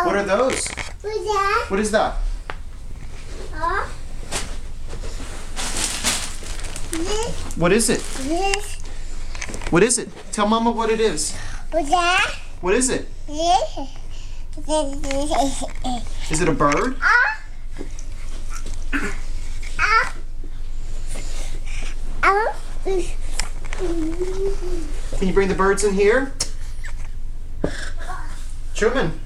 What are those? What is that? What is it? What is it? Tell Mama what it is. What is it? Is it a bird? Can you bring the birds in here? Truman.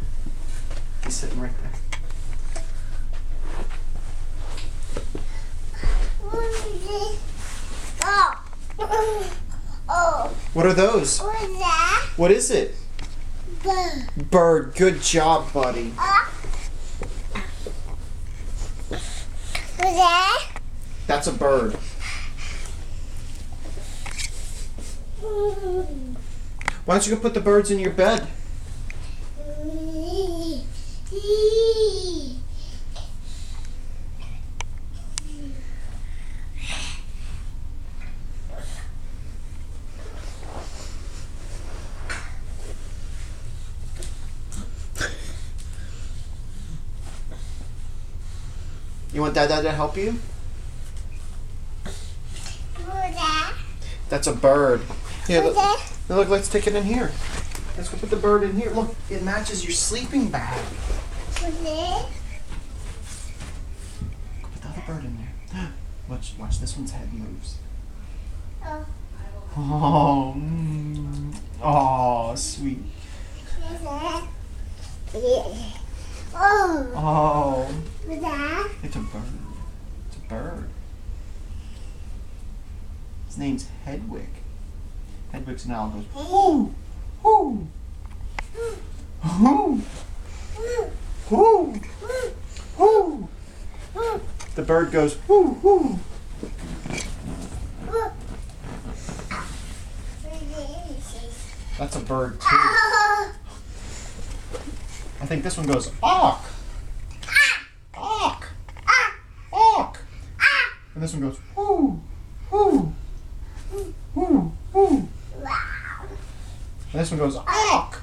He's sitting right there. What are those? What is it? Bird. Good job, buddy. That's a bird. Why don't you go put the birds in your bed? You want Dad to help you? That's a bird. Here, look, let's take it in here. Let's go put the bird in here. Look, it matches your sleeping bag. Put the other bird in there. Watch this one's head moves. Oh, sweet. Oh. It's a bird. It's a bird. His name's Hedwig. Hedwig's now goes, whoo, whoo, whoo, whoo, whoo. The bird goes, whoo, whoo. That's a bird too. I think this one goes, awk, awk, awk. And this one goes, whoo, whoo, whoo, whoo. And this one goes, awk.